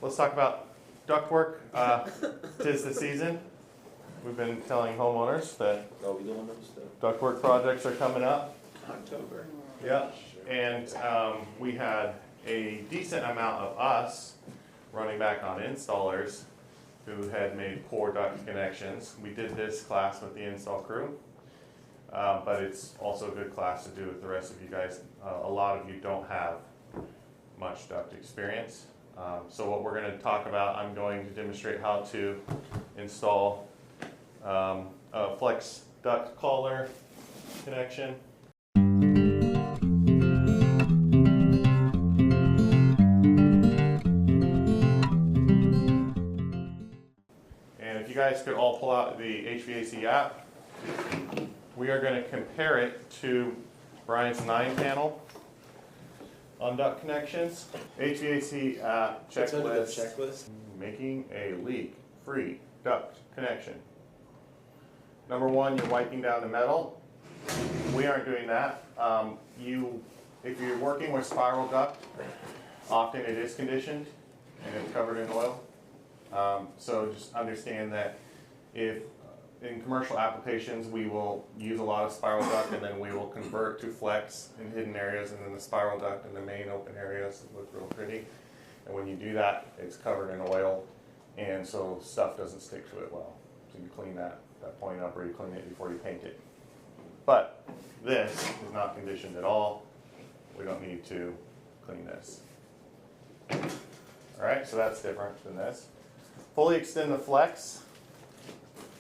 let's talk about ductwork. 'Tis the season. We've been telling homeowners that Oh, we doing those stuff? ductwork projects are coming up. October. Yeah, and we had a decent amount of us running back on installers who had made poor duct connections. We did this class with the install crew, but it's also a good class to do with the rest of you guys. A lot of you don't have much duct experience. So what we're going to talk about, I'm going to demonstrate how to install a flex duct collar connection. And if you guys could all pull out the HVAC app, we are going to compare it to Brian's 9-panel on duct connections. HVAC app checklist. Making a leak-free duct connection. Number one, you're wiping down the metal. We aren't doing that. If you're working with spiral duct, often it is conditioned and it's covered in oil. So just understand that if in commercial applications we will use a lot of spiral duct and then we will convert to flex in hidden areas, and then the spiral duct in the main open areas look real pretty. And when you do that, it's covered in oil, and so stuff doesn't stick to it well. So you clean that point up, or you clean it before you paint it. But this is not conditioned at all. We don't need to clean this. All right, so that's different than this. Fully extend the flex.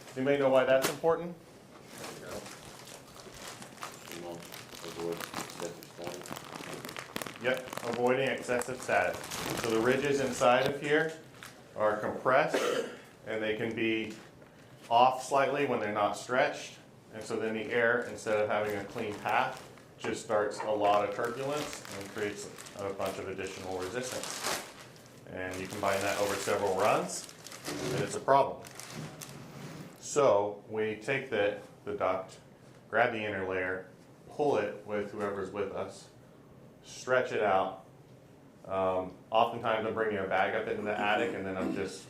Does anybody know why that's important? Yep, avoiding excessive static. So the ridges inside of here are compressed, and they can be off slightly when they're not stretched. And so then the air, instead of having a clean path, just starts a lot of turbulence and creates a bunch of additional resistance. And you combine that over several runs, and it's a problem. So we take the duct, grab the inner layer, pull it with whoever's with us, stretch it out. Oftentimes I'm bringing a bag up into the attic, and then I'm just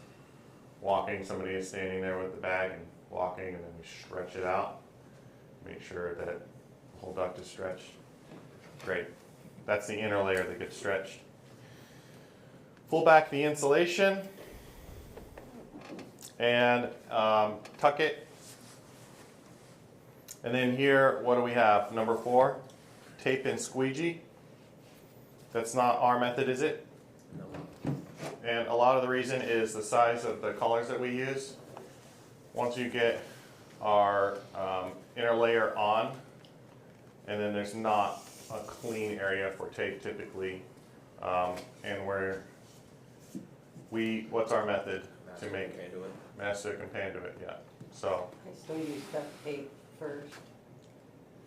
walking. Somebody is standing there with the bag and walking, and then we stretch it out. Make sure that the whole duct is stretched. Great. That's the inner layer that gets stretched. Pull back the insulation and tuck it. And then here, what do we have? Number 4, tape and squeegee. That's not our method, is it? No. And a lot of the reason is the size of the collars that we use. Once you get our inner layer on, and then there's not a clean area for tape typically, and what's our method to make Mastic and Panduit? Yeah. So I still use duct tape first,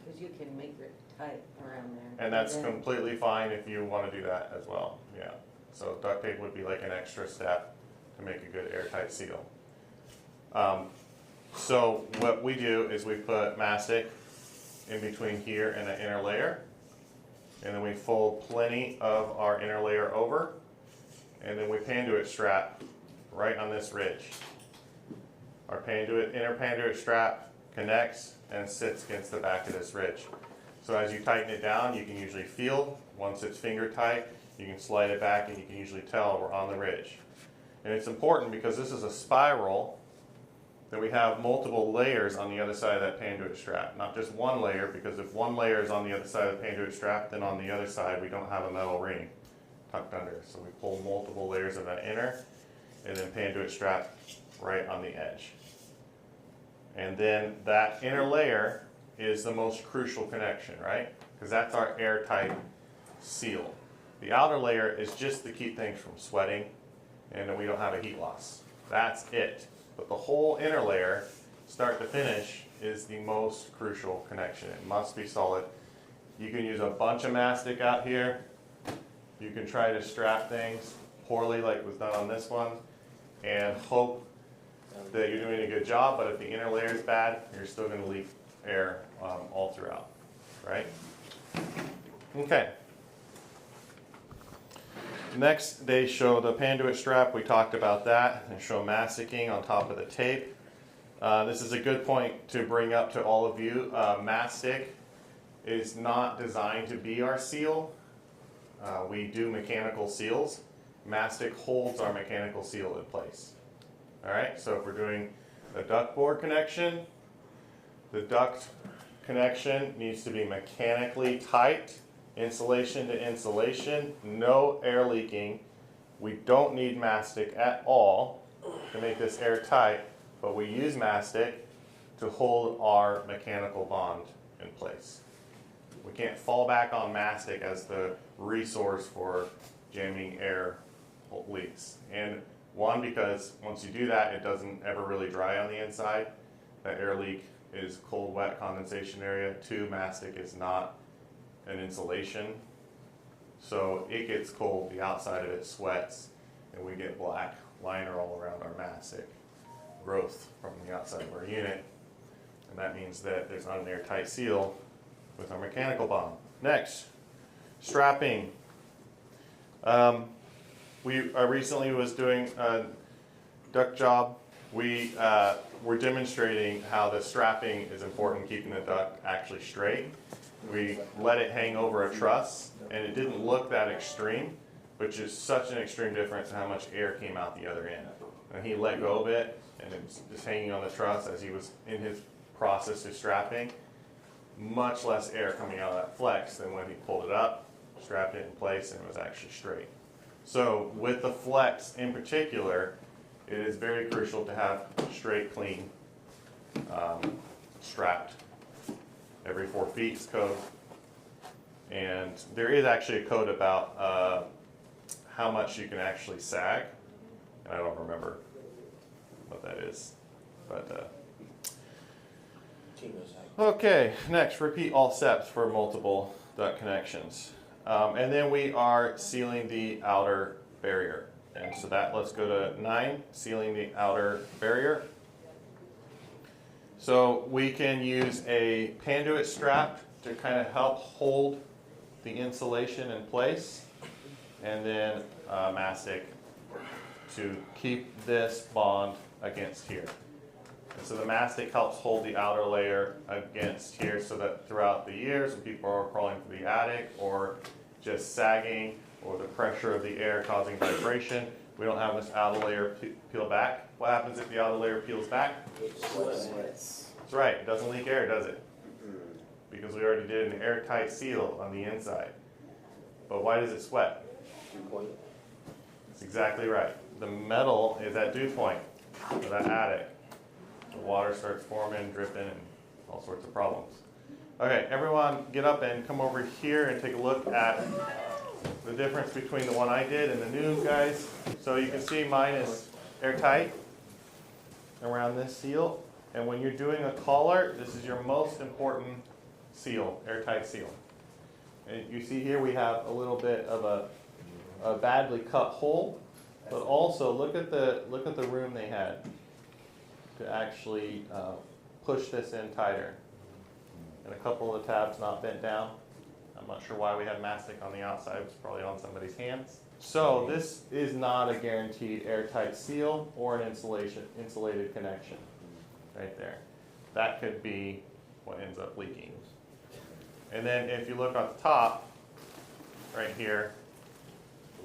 because you can make it tight around there. And that's completely fine if you want to do that as well. Yeah. So duct tape would be like an extra step to make a good airtight seal. So what we do is we put mastic in between here and the inner layer, and then we fold plenty of our inner layer over, and then we Panduit strap right on this ridge. Our inner Panduit strap connects and sits against the back of this ridge. So as you tighten it down, you can usually feel, once it's finger tight, you can slide it back and you can usually tell we're on the ridge. And it's important because this is a spiral that we have multiple layers on the other side of that Panduit strap. Not just one layer, because if one layer is on the other side of the Panduit strap, then on the other side we don't have a metal ring tucked under. So we pull multiple layers of that inner, and then Panduit strap right on the edge. And then that inner layer is the most crucial connection, right? Because that's our airtight seal. The outer layer is just to keep things from sweating, and then we don't have a heat loss. That's it. But the whole inner layer, start to finish, is the most crucial connection. It must be solid. You can use a bunch of mastic out here. You can try to strap things poorly like was done on this one and hope that you're doing a good job, but if the inner layer is bad, you're still going to leak air all throughout, right? Okay. Next, they show the panduit strap. We talked about that. They show masticing on top of the tape. This is a good point to bring up to all of you. Mastic is not designed to be our seal. We do mechanical seals. Mastic holds our mechanical seal in place. All right, so if we're doing a duct board connection, the duct connection needs to be mechanically tight, insulation to insulation, no air leaking. We don't need mastic at all to make this airtight, but we use mastic to hold our mechanical bond in place. We can't fall back on mastic as the resource for jamming air leaks. And one, because once you do that, it doesn't ever really dry on the inside. That air leak is cold, wet condensation area. Two, mastic is not an insulation. So it gets cold, the outside of it sweats, and we get black liner all around our mastic growth from the outside of our unit. And that means that there's not an airtight seal with our mechanical bond. Next, strapping. I recently was doing a duct job. We were demonstrating how the strapping is important, keeping the duct actually straight. We let it hang over a truss, and it didn't look that extreme, which is such an extreme difference in how much air came out the other end. And he let go of it, and it was just hanging on the truss as he was in his process of strapping. Much less air coming out of that flex than when he pulled it up, strapped it in place, and it was actually straight. So with the flex in particular, it is very crucial to have straight, clean, strapped. Every 4 feet is code. And there is actually a code about how much you can actually sag. And I don't remember what that is. But okay, next, repeat all steps for multiple duct connections. And then we are sealing the outer barrier. And so that, let's go to 9, sealing the outer barrier. So we can use a panduit strap to kind of help hold the insulation in place, and then mastic to keep this bond against here. And so the mastic helps hold the outer layer against here so that throughout the years when people are crawling through the attic or just sagging or the pressure of the air causing vibration, we don't have this outer layer peel back. What happens if the outer layer peels back? Sweats. That's right, it doesn't leak air, does it? Because we already did an airtight seal on the inside. But why does it sweat? Dew point. That's exactly right. The metal is at dew point of that attic. The water starts forming, dripping, and all sorts of problems. Okay, everyone get up and come over here and take a look at the difference between the one I did and the new guys. So you can see mine is airtight around this seal. And when you're doing a collar, this is your most important seal, airtight seal. And you see here we have a little bit of a badly cut hole, but also look at the room they had to actually push this in tighter. And a couple of the tabs not bent down. I'm not sure why we had mastic on the outside. It was probably on somebody's hands. So this is not a guaranteed airtight seal or an insulated connection right there. That could be what ends up leaking. And then if you look at the top, right here,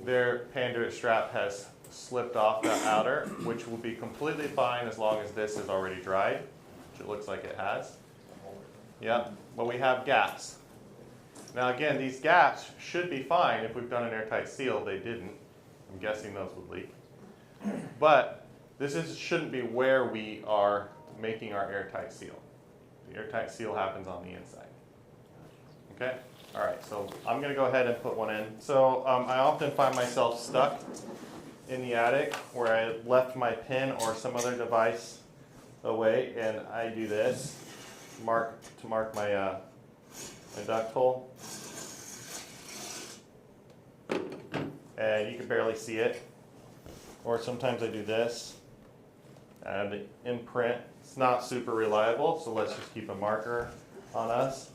their panduit strap has slipped off the outer, which will be completely fine as long as this is already dried, which it looks like it has. Yep, but we have gaps. Now again, these gaps should be fine if we've done an airtight seal. They didn't. I'm guessing those would leak. But this shouldn't be where we are making our airtight seal. The airtight seal happens on the inside. Okay? All right, so I'm going to go ahead and put one in. So I often find myself stuck in the attic where I left my pin or some other device away, and I do this to mark my duct hole. And you can barely see it. Or sometimes I do this. I have the imprint. It's not super reliable, so let's just keep a marker on us.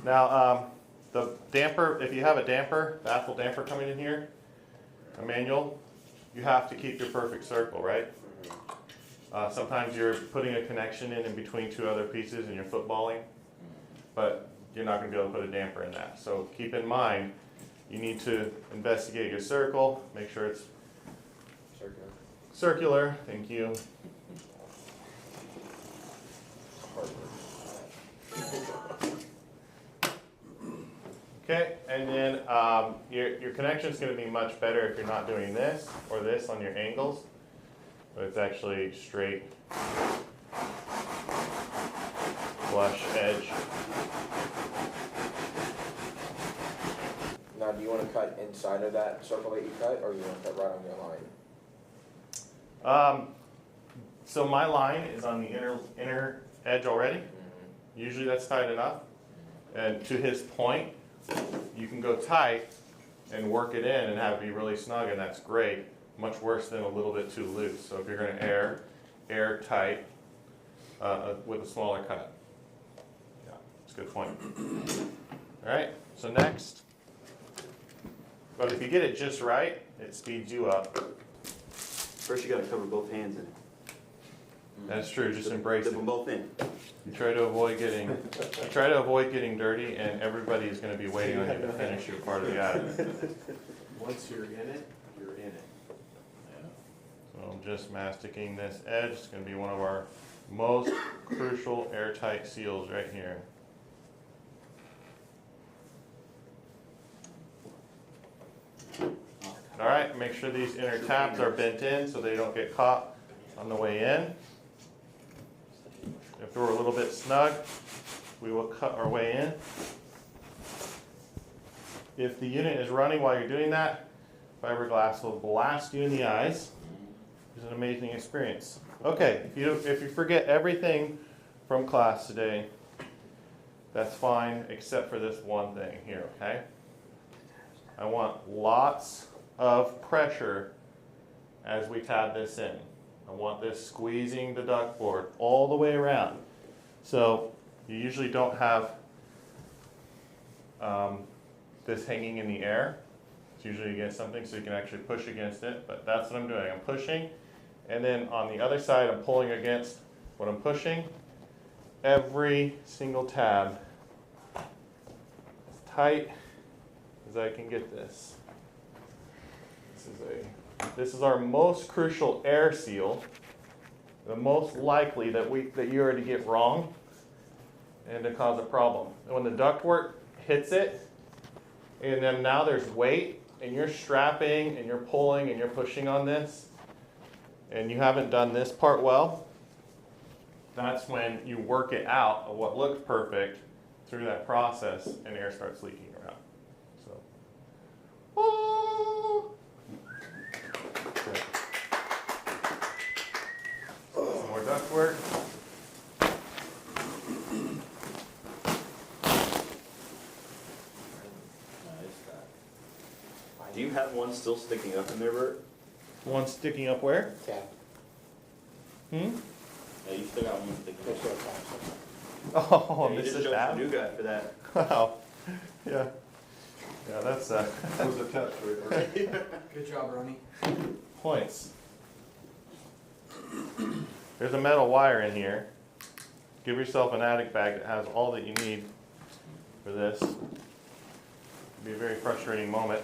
Now, the damper, if you have a damper, baffle damper coming in here, a manual, you have to keep your perfect circle, right? Sometimes you're putting a connection in between two other pieces and you're footballing, but you're not going to be able to put a damper in that. So keep in mind, you need to investigate your circle, make sure it's circular. Thank you. Okay, and then your connection is going to be much better if you're not doing this or this on your angles, but it's actually straight, flush edge. Now, do you want to cut inside of that circle that you cut, or you want to cut right on your line? So my line is on the inner edge already. Usually that's tight enough. And to his point, you can go tight and work it in and have it be really snug, and that's great. Much worse than a little bit too loose. So if you're going to air tight with a smaller cut. Yeah, that's a good point. All right, so next. But if you get it just right, it speeds you up. First you gotta cover both hands in it. That's true, just embrace Dip it. them both in. You try to avoid getting dirty, and everybody is going to be waiting on you to finish your part of the attic. Once you're in it, you're in it. So I'm just masticing this edge. It's going to be one of our most crucial airtight seals right here. All right, make sure these inner tabs are bent in so they don't get caught on the way in. If we're a little bit snug, we will cut our way in. If the unit is running while you're doing that, fiberglass will blast you in the eyes. It's an amazing experience. Okay, if you forget everything from class today, that's fine, except for this one thing here, okay? I want lots of pressure as we tab this in. I want this squeezing the duct board all the way around. So you usually don't have this hanging in the air. It's usually against something so you can actually push against it, but that's what I'm doing. I'm pushing, and then on the other side I'm pulling against what I'm pushing. Every single tab as tight as I can get this. This is our most crucial air seal, the most likely that you already get wrong and to cause a problem. And when the ductwork hits it, and then now there's weight, and you're strapping and you're pulling and you're pushing on this, and you haven't done this part well, that's when you work it out of what looks perfect through that process, and air starts leaking around. So. Some more ductwork. Do you have one still sticking up in there, Bert? One sticking up where? Yeah. Yeah, you still got one sticking up. Oh, Yeah, you this just is chose a that? new guy for that. Wow. Yeah. Yeah, that's That was a touch, right? Good job, Ronnie. points. There's a metal wire in here. Give yourself an attic bag that has all that you need for this. It'll be a very frustrating moment.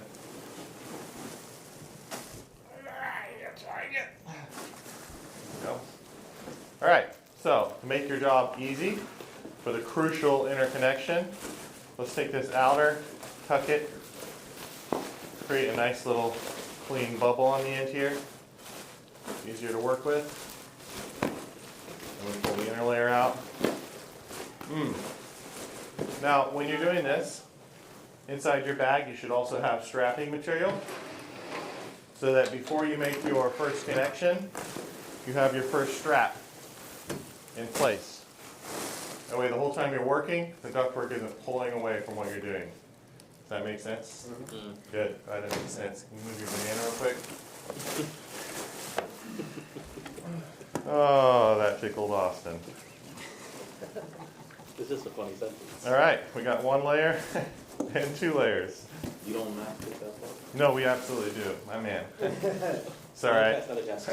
Go. All right, so to make your job easy for the crucial interconnection, let's take this outer, tuck it, create a nice little clean bubble on the end here. Easier to work with. And we pull the inner layer out. Now, when you're doing this, inside your bag you should also have strapping material so that before you make your first connection, you have your first strap in place. That way the whole time you're working, the ductwork isn't pulling away from what you're doing. Does that make sense? Mm-hmm. Good, that makes sense. Can you move your banana real quick? Oh, that tickled Austin. It's just a funny sentence. All right, we got one layer and 2 layers. You don't mastic that part? No, we absolutely do, my man. Sorry, That's not a gas.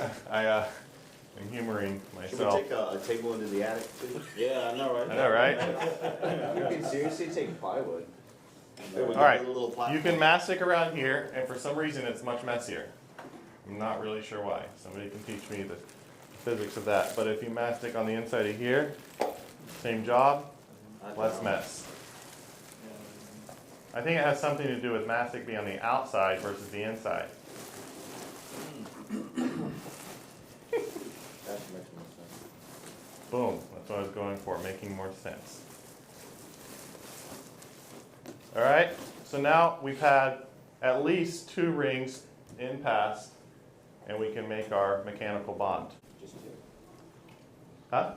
I'm humoring Should we myself. take a table into the attic too? Yeah, I know, right? I know, right? You can seriously take plywood. Yeah, we All got right, the little you platform. can mastic around here, and for some reason it's much messier. I'm not really sure why. Somebody can teach me the physics of that. But if you mastic on the inside of here, same job, less mess. I think it has something to do with mastic being on the outside versus the inside. That makes more sense. Boom, that's what I was going for, making more sense. All right, so now we've had at least 2 rings in past, and we can make our mechanical bond. Just two. Huh?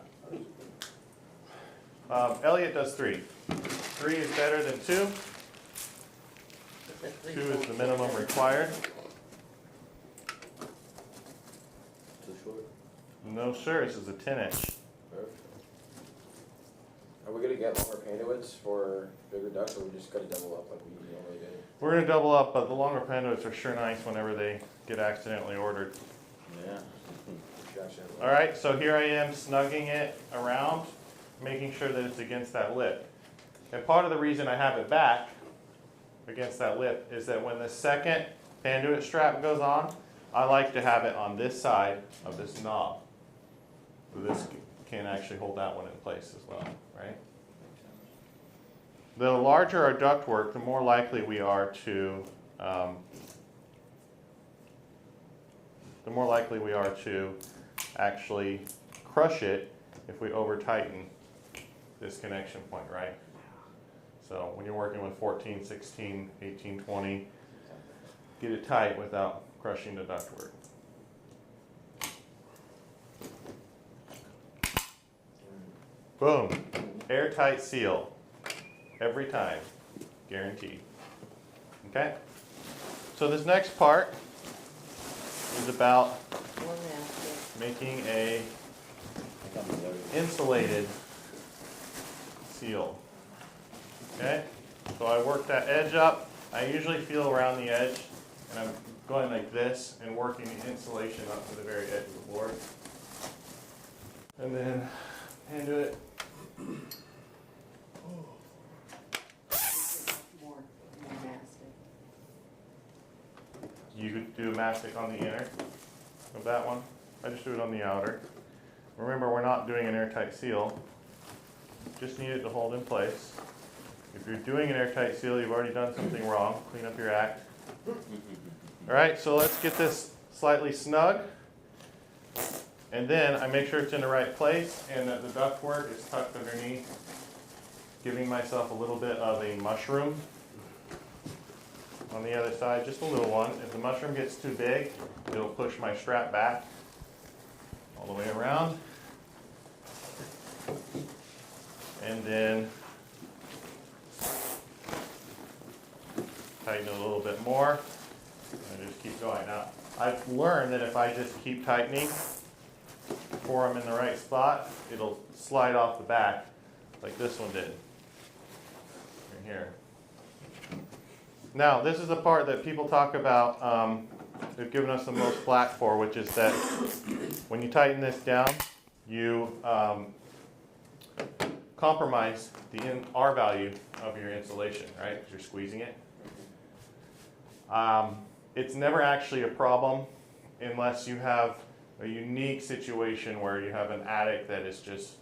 Elliot does 3. 3 is better than 2. 2 is the minimum required. Too short? No, sir, this is a 10-inch. Perfect. Are we gonna get longer conduits for bigger ducts, or we just gotta double up like we normally do? We're gonna double up, but the longer conduits are sure nice whenever they get accidentally ordered. Yeah. Gotcha. All right, so here I am snugging it around, making sure that it's against that lip. And part of the reason I have it back against that lip is that when the second conduit strap goes on, I like to have it on this side of this knob. This can actually hold that one in place as well, right? The larger our ductwork, the more likely we are to actually crush it if we over tighten this connection point, right? So when you're working with 14, 16, 18, 20, get it tight without crushing the ductwork. Boom, airtight seal, every time, guaranteed. Okay? So this next part is about One mastic. making a insulated seal. Okay? So I work that edge up. I usually feel around the edge, and I'm going like this and working the insulation up to the very edge of the board. And then handle it. More mastic. You could do a mastic on the inner of that one. I just do it on the outer. Remember, we're not doing an airtight seal. Just need it to hold in place. If you're doing an airtight seal, you've already done something wrong. Clean up your act. All right, so let's get this slightly snug. And then I make sure it's in the right place and that the ductwork is tucked underneath, giving myself a little bit of a mushroom on the other side, just a little one. If the mushroom gets too big, it'll push my strap back all the way around. And then tighten it a little bit more and just keep going. Now, I've learned that if I just keep tightening before I'm in the right spot, it'll slide off the back like this one did. Right here. Now, this is the part that people talk about, they've given us the most flack for, which is that when you tighten this down, you compromise the R value of your insulation, right? Because you're squeezing it. It's never actually a problem unless you have a unique situation where you have an attic that is just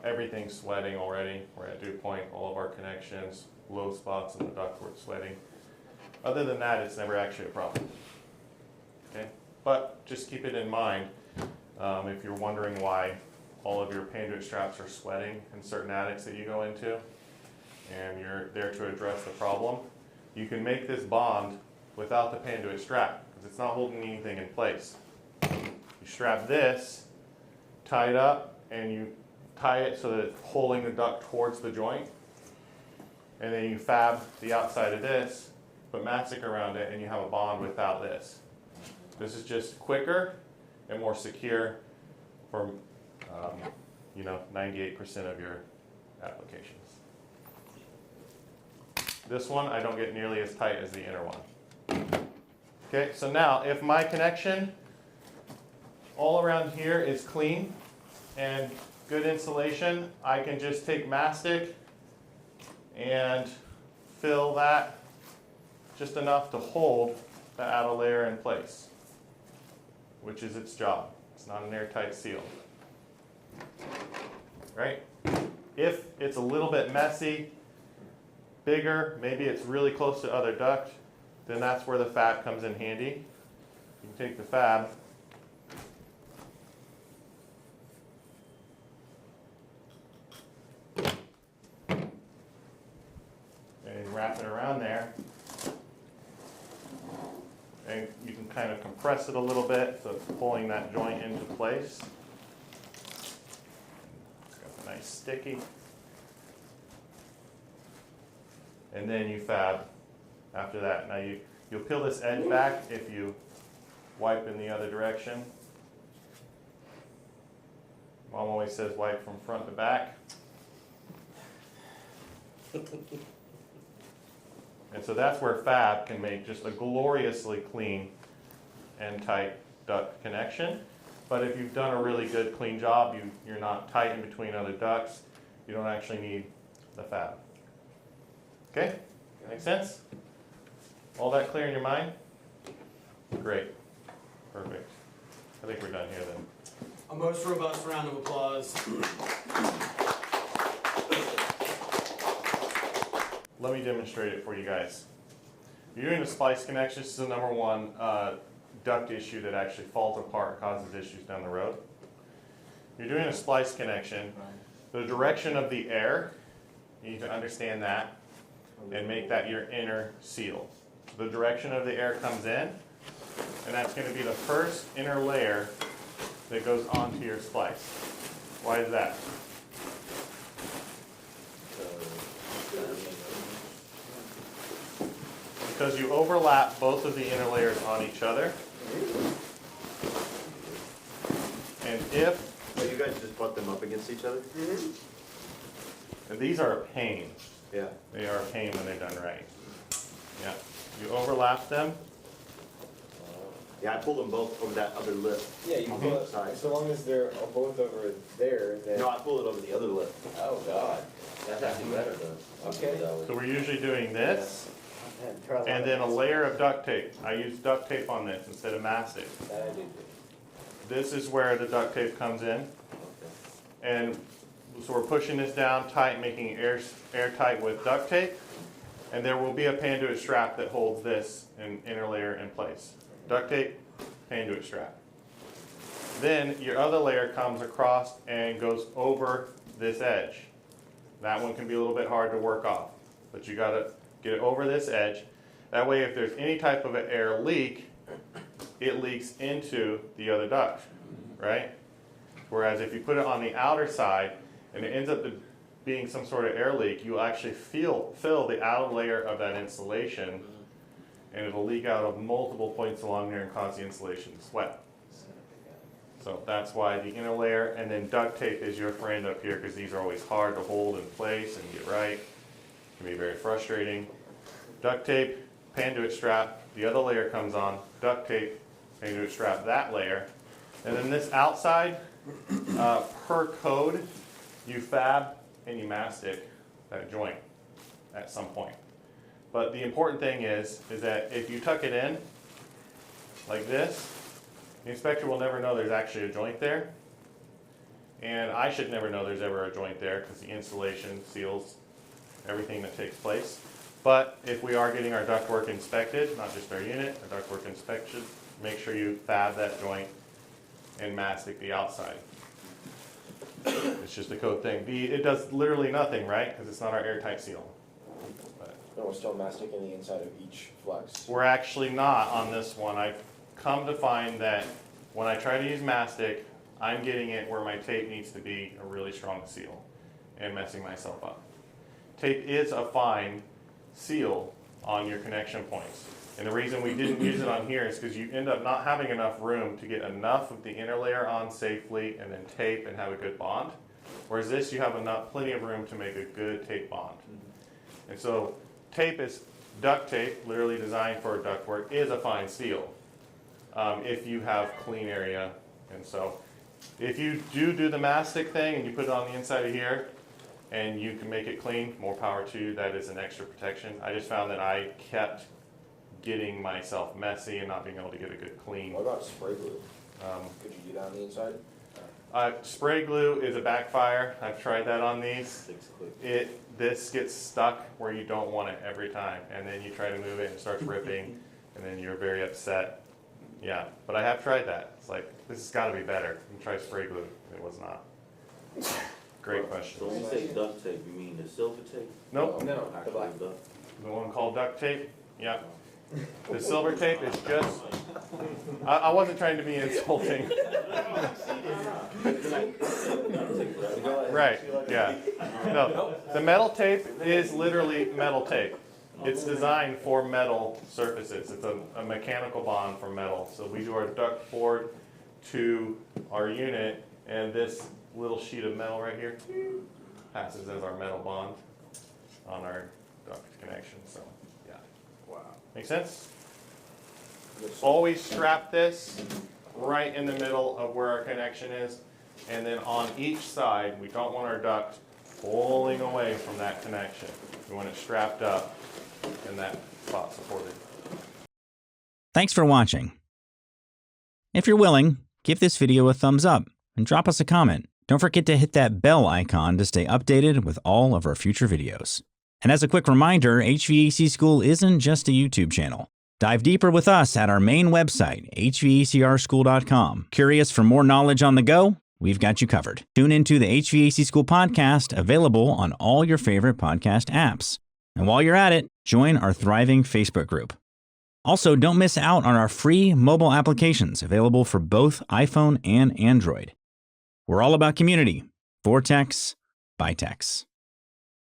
everything's sweating already. We're at dew point, all of our connections, low spots in the ductwork sweating. Other than that, it's never actually a problem. Okay, but just keep it in mind if you're wondering why all of your panduit straps are sweating in certain attics that you go into, and you're there to address the problem. You can make this bond without the panduit strap because it's not holding anything in place. You strap this, tie it up, and you tie it so that it's pulling the duct towards the joint. And then you fab the outside of this, put mastic around it, and you have a bond without this. This is just quicker and more secure for 98% of your applications. This one, I don't get nearly as tight as the inner one. Okay, so now if my connection all around here is clean and good insulation, I can just take mastic and fill that just enough to hold the outer layer in place, which is its job. It's not an airtight seal. Right? If it's a little bit messy, bigger, maybe it's really close to other duct, then that's where the fab comes in handy. You can take the fab and wrap it around there, and you can kind of compress it a little bit so it's pulling that joint into place. It's got a nice sticky. And then you fab after that. Now you'll peel this edge back if you wipe in the other direction. Mom always says wipe from front to back. And so that's where fab can make just a gloriously clean and tight duct connection. But if you've done a really good clean job, you're not tight in between other ducts, you don't actually need the fab. Okay? Make sense? All that clear in your mind? Great. Perfect. I think we're done here then. A most robust round of applause. Let me demonstrate it for you guys. You're doing a splice connection. This is the number one duct issue that actually falls apart and causes issues down the road. You're doing a splice connection. The direction of the air, you need to understand that and make that your inner seal. So the direction of the air comes in, and that's going to be the first inner layer that goes onto your splice. Why is that? Because you overlap both of the inner layers on each other. And if, So you guys just butt them up against each other? and these are a pain. Yeah. They are a pain when they're done right. Yeah. You overlap them. Yeah, I pulled them both over that other lip. Yeah, you On pull both it, sides. so long as they're both over there, then. No, I pulled it over the other lip. Oh, God. That's actually better though. Okay. So we're usually doing this, and then a layer of duct tape. I use duct tape on this instead of mastic. That I did. This is where the duct tape comes in. And so we're pushing this down tight, making it airtight with duct tape. And there will be a panduit strap that holds this inner layer in place. Duct tape, panduit strap. Then your other layer comes across and goes over this edge. That one can be a little bit hard to work off, but you gotta get it over this edge. That way if there's any type of an air leak, it leaks into the other duct, right? Whereas if you put it on the outer side and it ends up being some sort of air leak, you will actually fill the outer layer of that insulation, and it'll leak out of multiple points along there and cause the insulation to sweat. So that's why the inner layer, and then duct tape is your friend up here, because these are always hard to hold in place and get right. It can be very frustrating. Duct tape, panduit strap, the other layer comes on, duct tape, panduit strap, that layer. And then this outside, per code, you fab and you mastic that joint at some point. But the important thing is that if you tuck it in like this, the inspector will never know there's actually a joint there. And I should never know there's ever a joint there because the insulation seals everything that takes place. But if we are getting our ductwork inspected, not just our unit, our ductwork inspection, make sure you fab that joint and mastic the outside. It's just a code thing. It does literally nothing, right? Because it's not our airtight seal. No, we're still masticing the inside of each flex. We're actually not on this one. I've come to find that when I try to use mastic, I'm getting it where my tape needs to be a really strong seal and messing myself up. Tape is a fine seal on your connection points. And the reason we didn't use it on here is because you end up not having enough room to get enough of the inner layer on safely and then tape and have a good bond. Whereas this, you have plenty of room to make a good tape bond. And so tape is duct tape, literally designed for ductwork, is a fine steel. If you have clean area, and so if you do the mastic thing and you put it on the inside of here, and you can make it clean, more power to you. That is an extra protection. I just found that I kept getting myself messy and not being able to get a good clean. What about spray glue? Could you do that on the inside? Spray glue is a backfire. I've tried that on these. Sticks quick. This gets stuck where you don't want it every time, and then you try to move it and it starts ripping, and then you're very upset. Yeah, but I have tried that. It's like, this has got to be better. You try spray glue. It was not. Great question. So when you say duct tape, you mean the silver tape? Nope, No, the Actual black. duct? the one called duct tape. Yeah. The silver tape is just, I wasn't trying to be insulting. Right, yeah. No, the metal tape is literally metal tape. It's designed for metal surfaces. It's a mechanical bond for metal. So we do our duct board to our unit, and this little sheet of metal right here passes as our metal bond on our duct connection. So, yeah. Wow. Make sense? Always strap this right in the middle of where our connection is, and then on each side, we don't want our duct pulling away from that connection. We want it strapped up and that spot supported. Thanks for watching. If you're willing, give this video a thumbs up and drop us a comment. Don't forget to hit that bell icon to stay updated with all of our future videos. And as a quick reminder, HVAC School isn't just a YouTube channel. Dive deeper with us at our main website, hvacrschool.com. Curious for more knowledge on the go? We've got you covered. Tune into the HVAC School podcast, available on all your favorite podcast apps. And while you're at it, join our thriving Facebook group. Also, don't miss out on our free mobile applications available for both iPhone and Android. We're all about community. For techs, by techs.